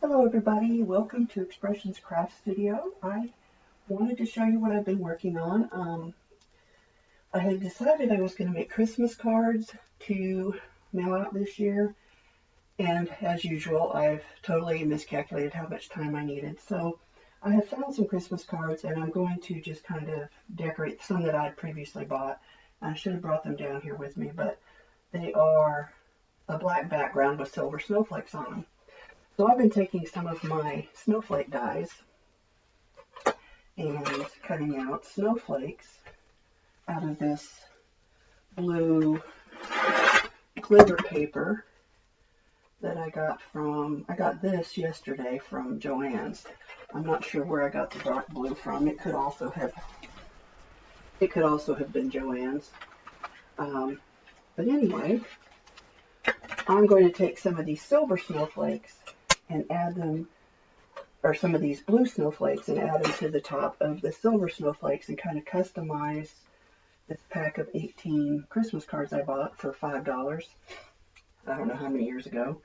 Hello everybody, welcome to Expressions Craft Studio. I wanted to show you what I've been working on. I had decided I was going to make Christmas cards to mail out this year, and as usual I've totally miscalculated how much time I needed. So I have found some Christmas cards and I'm going to just kind of decorate some that I'd previously bought. I should have brought them down here with me, but they are a black background with silver snowflakes on them. So I've been taking some of my snowflake dies and cutting out snowflakes out of this blue glitter paper that I got this yesterday from Joann's. I'm not sure where I got the dark blue from. It could also have been Joann's. But anyway, I'm going to take some of these silver snowflakes and add them, or some of these blue snowflakes, and add them to the top of the silver snowflakes and kind of customize this pack of 18 Christmas cards I bought for $5. I don't know how many years ago.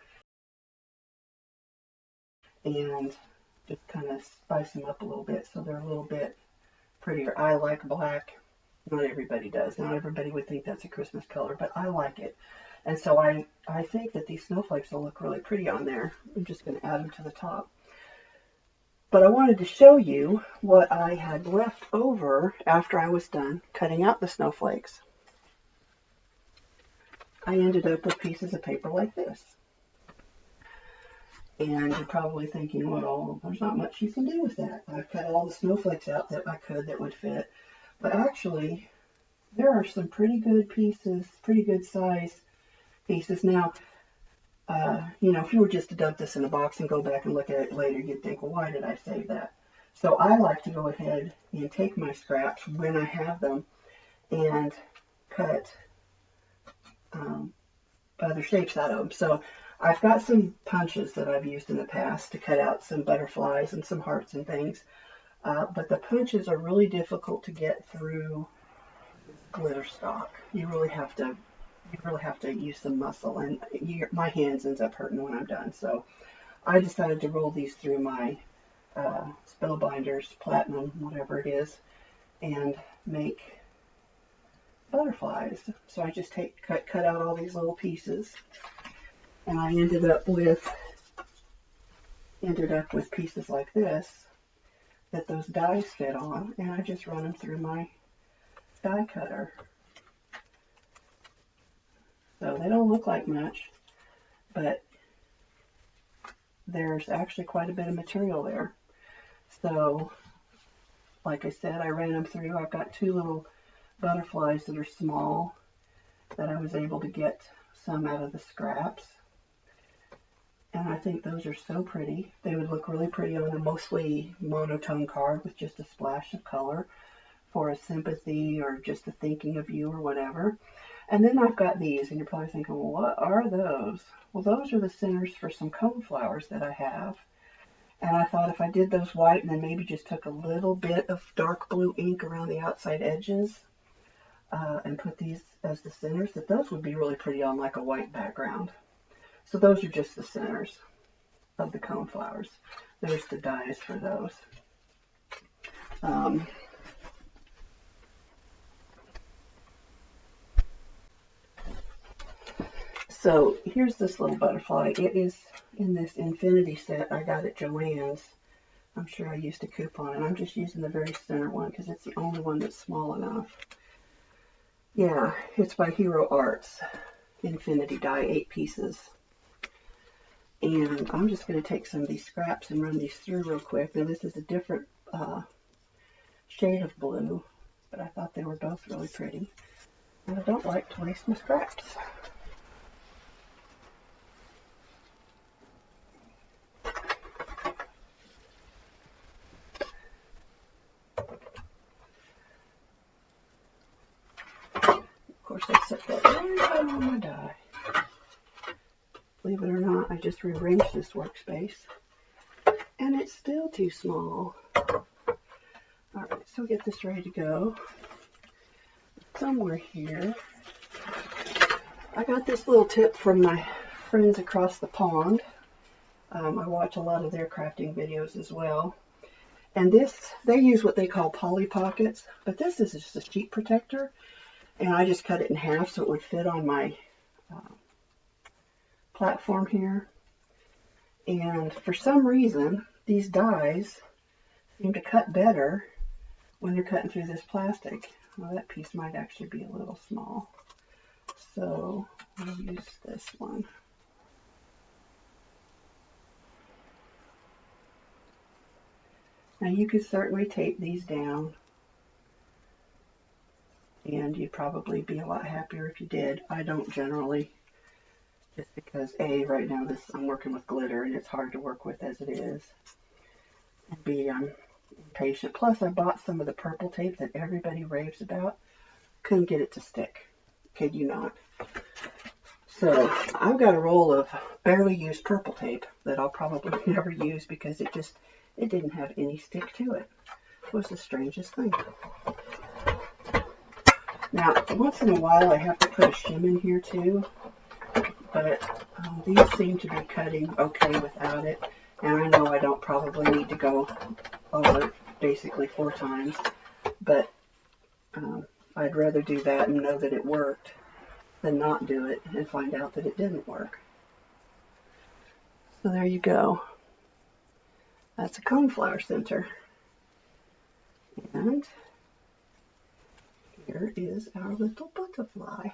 And just kind of spice them up a little bit so they're a little bit prettier. I like black. Not everybody does. Not everybody would think that's a Christmas color, but I like it. And so I think that these snowflakes will look really pretty on there. I'm just going to add them to the top. But I wanted to show you what I had left over after I was done cutting out the snowflakes. I ended up with pieces of paper like this. And you're probably thinking, well, there's not much you can do with that. I've cut all the snowflakes out that I could that would fit. But actually, there are some pretty good pieces, pretty good size pieces. Now, if you were just to dump this in a box and go back and look at it later, you'd think, well, why did I save that? So I like to go ahead and take my scraps when I have them and cut other shapes out of them. So I've got some punches that I've used in the past to cut out some butterflies and some hearts and things. But the punches are really difficult to get through glitter stock. You really have to use some muscle, and my hands ends up hurting when I'm done. So I decided to roll these through my Spellbinders Plantinum, whatever it is, and make butterflies. So I just cut out all these little pieces, and I ended up with pieces like this that those dies fit on, and I just run them through my die cutter. So they don't look like much, but there's actually quite a bit of material there. So, like I said, I ran them through. I've got two little butterflies that are small that I was able to get some out of the scraps. And I think those are so pretty. They would look really pretty on a mostly monotone card with just a splash of color for a sympathy or just a thinking of you or whatever. And then I've got these, and you're probably thinking, well, what are those? Well, those are the centers for some cone flowers that I have. And I thought if I did those white and then maybe just took a little bit of dark blue ink around the outside edges and put these as the centers, that those would be really pretty on like a white background. So those are just the centers of the cone flowers. There's the dies for those. So here's this little butterfly. It is in this infinity set I got at Joann's. I'm sure I used a coupon, and I'm just using the very center one because it's the only one that's small enough. Yeah, it's by Hero Arts. Infinity die, 8 pieces. And I'm just going to take some of these scraps and run these through real quick. Now this is a different shade of blue, but I thought they were both really pretty. And I don't like to waste my scraps. Of course, I set that right down on my die. Believe it or not, I just rearranged this workspace, and it's still too small. Alright, so get this ready to go. Somewhere here, I got this little tip from my friends across the pond. I watch a lot of their crafting videos as well. And this, they use what they call poly pockets, but this is just a sheet protector. And I just cut it in half so it would fit on my platform here. And for some reason, these dies seem to cut better when they're cutting through this plastic. Well, that piece might actually be a little small. So I'll use this one. Now you could certainly tape these down, and you'd probably be a lot happier if you did. I don't generally, just because A, right now I'm working with glitter and it's hard to work with as it is, and B, I'm impatient. Plus I bought some of the purple tape that everybody raves about. Couldn't get it to stick. Kid you not. So I've got a roll of barely used purple tape that I'll probably never use because it didn't have any stick to it. It was the strangest thing. Now, once in a while I have to put a shim in here too, but these seem to be cutting okay without it. And I know I don't probably need to go over it basically 4 times, but I'd rather do that and know that it worked than not do it and find out that it didn't work. So there you go. That's a coneflower center. And here is our little butterfly.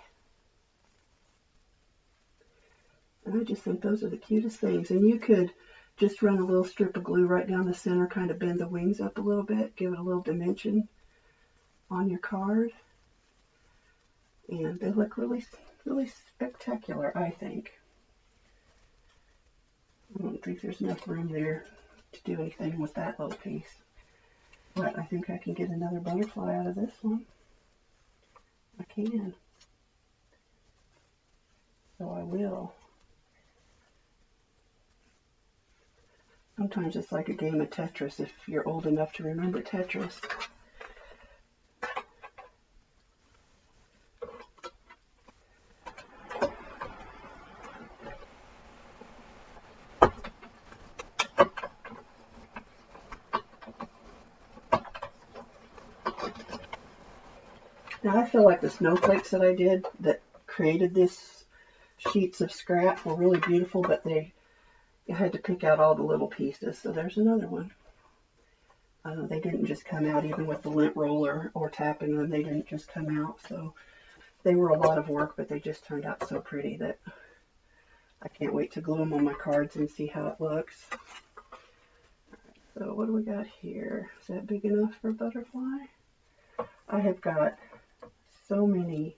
And I just think those are the cutest things. And you could just run a little strip of glue right down the center, kind of bend the wings up a little bit, give it a little dimension on your card. And they look really, really spectacular, I think. I don't think there's enough room there to do anything with that little piece. But I think I can get another butterfly out of this one. I can. So I will. Sometimes it's like a game of Tetris if you're old enough to remember Tetris. Now I feel like the snowflakes that I did that created this sheets of scrap were really beautiful, but I had to pick out all the little pieces. So there's another one. They didn't just come out, even with the lint roller or tapping them, they didn't just come out. So they were a lot of work, but they just turned out so pretty that I can't wait to glue them on my cards and see how it looks. So what do we got here? Is that big enough for a butterfly? I have got so many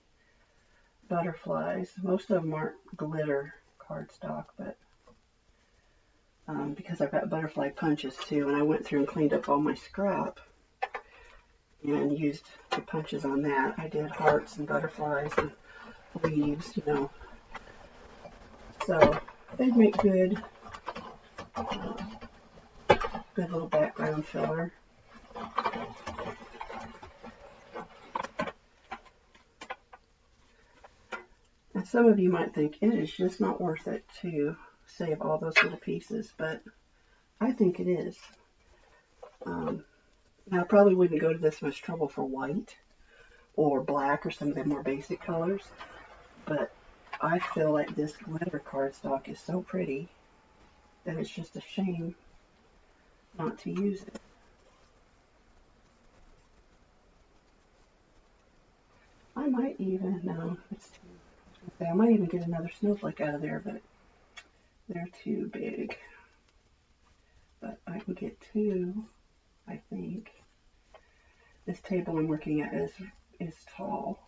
butterflies. Most of them aren't glitter cardstock, but because I've got butterfly punches too, and I went through and cleaned up all my scrap and used the punches on that. I did hearts and butterflies and leaves, you know. So they'd make good little background filler. And some of you might think it is just not worth it to save all those little pieces, but I think it is. Now I probably wouldn't go to this much trouble for white or black or some of the more basic colors, but I feel like this glitter cardstock is so pretty that it's just a shame not to use it. I might even, no, it's too, I might even get another snowflake out of there, but they're too big. But I can get 2, I think. This table I'm working at is tall,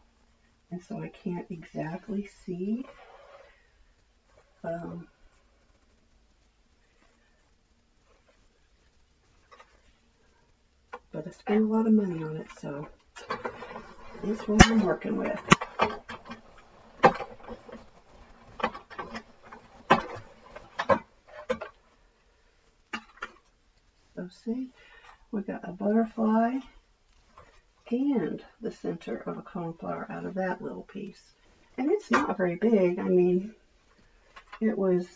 and so I can't exactly see. But I spent a lot of money on it, so it's what I'm working with. So see, we got a butterfly and the center of a coneflower out of that little piece. And it's not very big. I mean, it was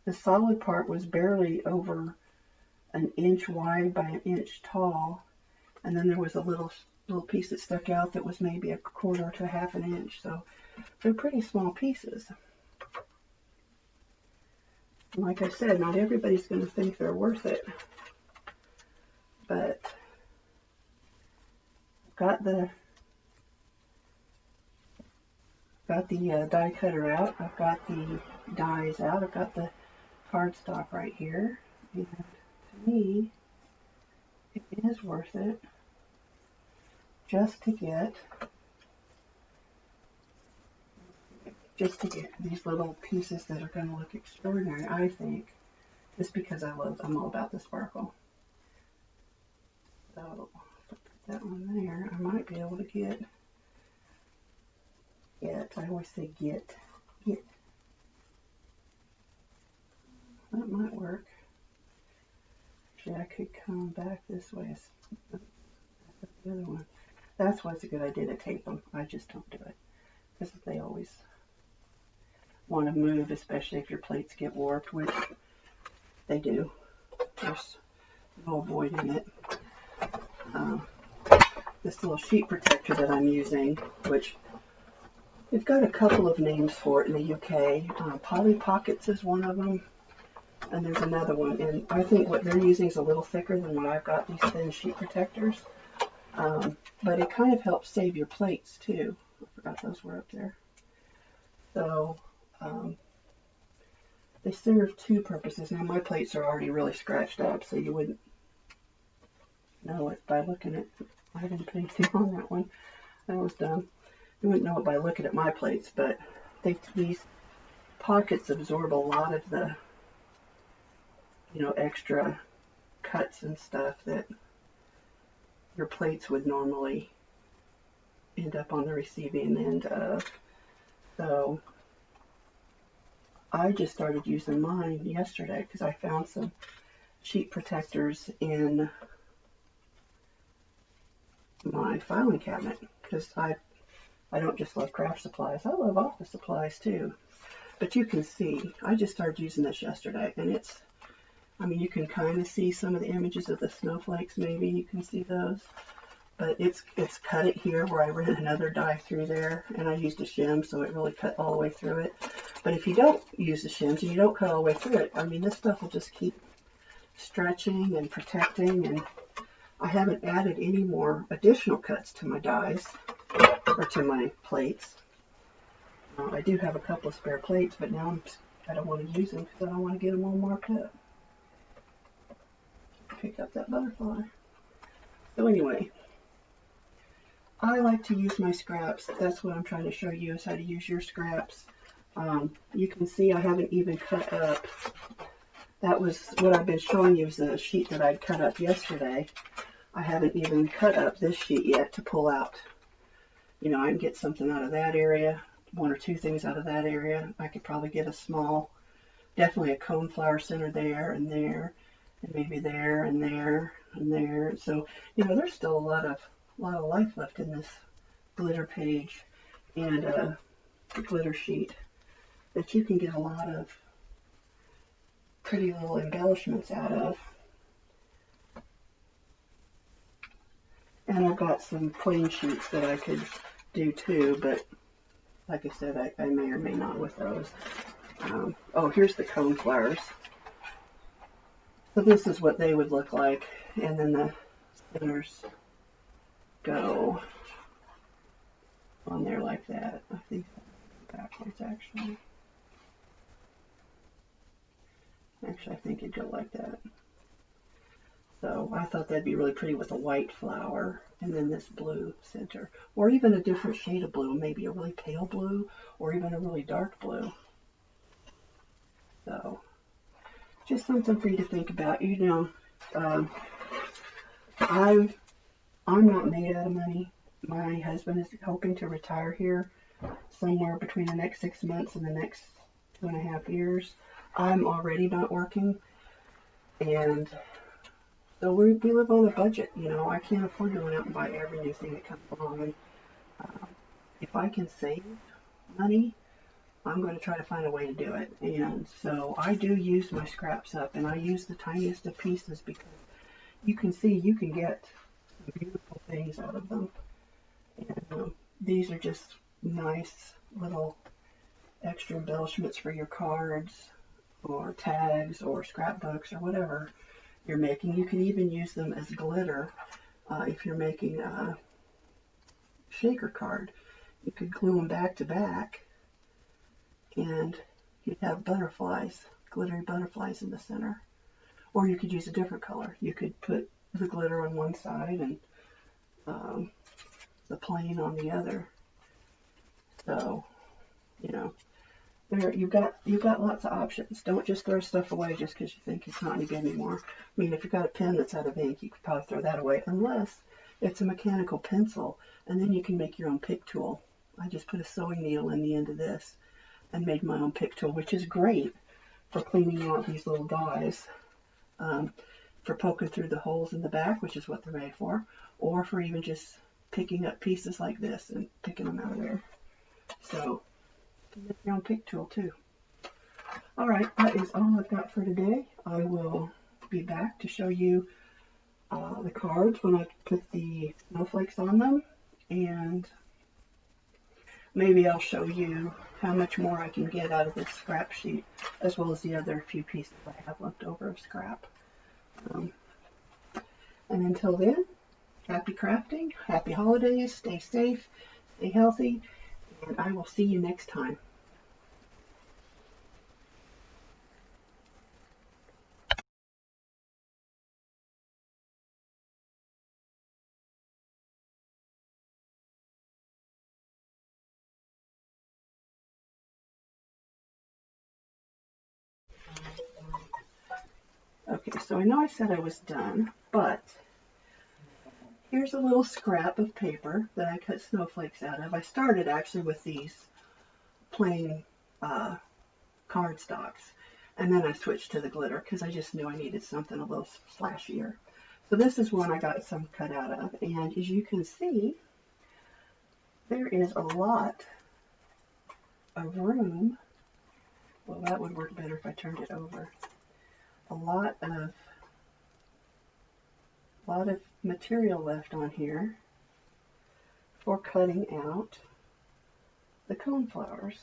The solid part was barely over an inch wide by an inch tall, and then there was a little piece that stuck out that was maybe a quarter to half an inch. So they're pretty small pieces. And like I said, not everybody's going to think they're worth it, but got the die cutter out. I've got the dies out. I've got the cardstock right here, and to me, it is worth it just to get these little pieces that are going to look extraordinary, I think, just because I'm all about the sparkle. So, put that one there. I might be able to get, I always say get. That might work. Actually, I could come back this way. The other one. That's why it's a good idea to tape them. I just don't do it, because they always want to move, especially if your plates get warped, which they do. There's no avoiding it. This little sheet protector that I'm using, which they've got a couple of names for it in the UK. Polly Pockets is one of them, and there's another one. And I think what they're using is a little thicker than what I've got, these thin sheet protectors. But it kind of helps save your plates too. I forgot those were up there. So they serve two purposes. Now my plates are already really scratched up, so you wouldn't know it by looking at. I didn't put anything on that one. That was dumb. You wouldn't know it by looking at my plates, but these pockets absorb a lot of the, extra cuts and stuff that your plates would normally end up on the receiving end of. So I just started using mine yesterday because I found some sheet protectors in my filing cabinet, because I don't just love craft supplies, I love office supplies too. But you can see, I just started using this yesterday, and you can kind of see some of the images of the snowflakes, maybe you can see those, but it's cut it here where I ran another die through there, and I used a shim, so it really cut all the way through it. But if you don't use the shims and you don't cut all the way through it, this stuff will just keep stretching and protecting, and I haven't added any more additional cuts to my dies or to my plates. I do have a couple of spare plates, but now I don't want to use them because I don't want to get them all marked up. Pick up that butterfly. So anyway, I like to use my scraps. That's what I'm trying to show you, is how to use your scraps. You can see I haven't even cut up. That was what I've been showing you, is the sheet that I'd cut up yesterday. I haven't even cut up this sheet yet to pull out. I can get something out of that area, one or two things out of that area. I could probably get a small, definitely a cone flower center there, and maybe there, and there, and there. So, there's still a lot of life left in this glitter page and glitter sheet that you can get a lot of pretty little embellishments out of. And I've got some plain sheets that I could do too, but like I said, I may or may not with those. Oh, here's the cone flowers. So this is what they would look like, and then the centers go on there like that. I think backwards, actually. Actually, I think it'd go like that. So I thought that'd be really pretty with a white flower and then this blue center, or even a different shade of blue, maybe a really pale blue or even a really dark blue. So just something for you to think about. I'm not made out of money. My husband is hoping to retire here somewhere between the next 6 months and the next 2.5 years. I'm already not working, and so we live on a budget. I can't afford to run out and buy every new thing that comes along. And if I can save money I'm going to try to find a way to do it. And so I do use my scraps up, and I use the tiniest of pieces because you can see you can get some beautiful things out of them. And these are just nice little extra embellishments for your cards or tags or scrapbooks or whatever you're making. You can even use them as glitter if you're making a shaker card. You could glue them back to back and you'd have butterflies, glittery butterflies in the center. Or you could use a different color. You could put the glitter on one side and the plain on the other. So, you know, you've got lots of options. Don't just throw stuff away just because you think it's not any good anymore. I mean, if you've got a pen that's out of ink, you could probably throw that away, unless it's a mechanical pencil, and then you can make your own pick tool. I just put a sewing needle in the end of this and made my own pick tool, which is great for cleaning out these little dies, for poking through the holes in the back, which is what they're made for, or for even just picking up pieces like this and picking them out of there. So, make your own pick tool too. Alright, that is all I've got for today. I will be back to show you the cards when I put the snowflakes on them, and maybe I'll show you how much more I can get out of this scrap sheet, as well as the other few pieces I have left over of scrap. And until then, happy crafting, happy holidays, stay safe, stay healthy, and I will see you next time. Okay, so I know I said I was done, but here's a little scrap of paper that I cut snowflakes out of. I started actually with these plain cardstocks, and then I switched to the glitter because I just knew I needed something a little flashier. So this is one I got some cut out of, and as you can see, there is a lot of room. Well, that would work better if I turned it over. A lot of material left on here for cutting out the cone flowers.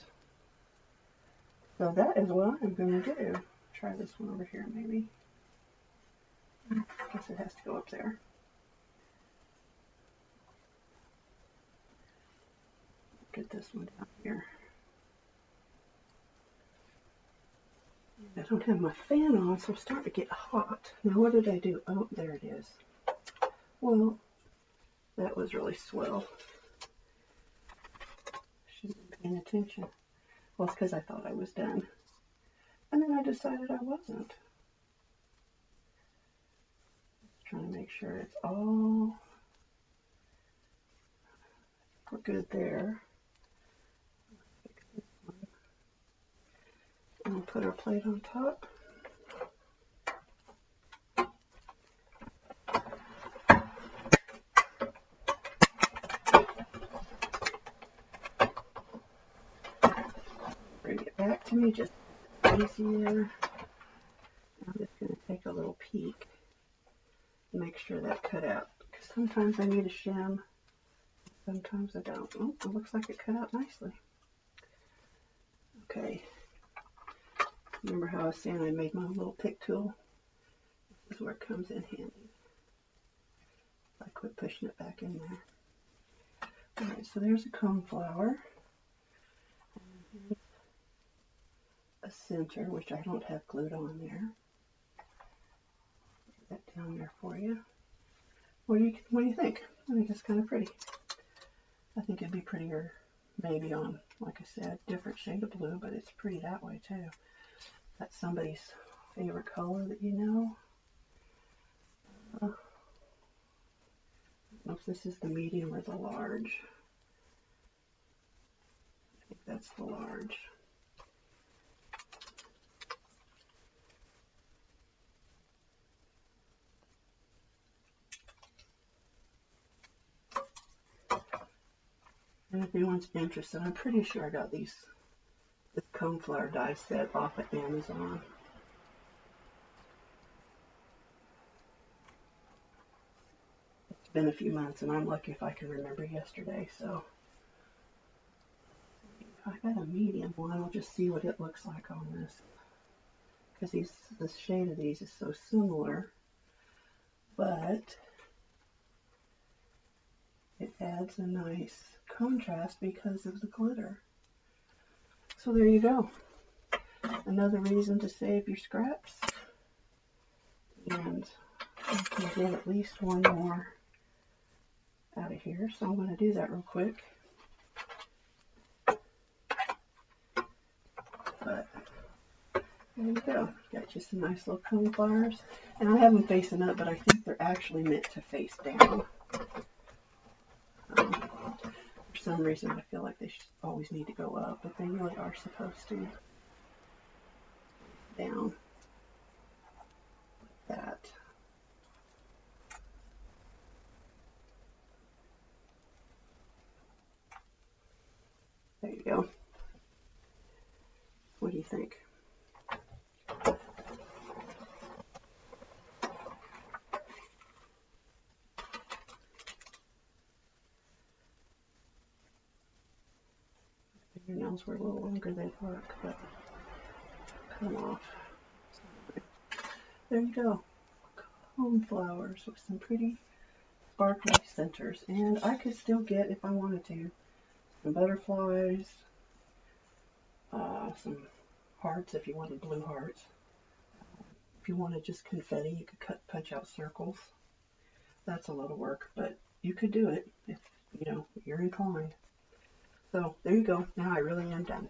So that is what I'm going to do. Try this one over here maybe. I guess it has to go up there. Get this one down here. I don't have my fan on, so I'm starting to get hot. Now what did I do? Oh, there it is. Well, that was really swell. Shouldn't have been paying attention. Well, it's because I thought I was done. And then I decided I wasn't. Just trying to make sure it's all... We're good there. Fix this one. And we'll put our plate on top. Bring it back to me just easier. I'm just going to take a little peek and make sure that cut out. Because sometimes I need a shim, sometimes I don't. Oh, it looks like it cut out nicely. Okay. Remember how I was saying I made my little pick tool? This is where it comes in handy. I quit pushing it back in there. Alright, so there's a cone flower. And here's a center, which I don't have glued on there. Put that down there for you. What do you think? I think it's kind of pretty. I think it'd be prettier maybe on, like I said, different shade of blue, but it's pretty that way too. That's somebody's favorite color that you know. I don't know if this is the medium or the large. I think that's the large. And if anyone's interested, I'm pretty sure I got these this coneflower die set off of Amazon. It's been a few months, and I'm lucky if I can remember yesterday, so I got a medium one. We'll just see what it looks like on this, because the shade of these is so similar, but it adds a nice contrast because of the glitter. So there you go. Another reason to save your scraps. And I can get at least one more out of here, so I'm going to do that real quick. But there you go. Got you some nice little cone flowers. And I have them facing up, but I think they're actually meant to face down. For some reason, I feel like they should always need to go up, but they really are supposed to down like that. There you go. What do you think? Fingernails were a little longer than work, but cut them off. There you go. Cone flowers with some pretty sparkly centers. And I could still get, if I wanted to, some butterflies, some hearts if you wanted blue hearts. If you wanted just confetti, you could punch out circles. That's a lot of work, but you could do it if, you're inclined. So there you go. Now I really am done.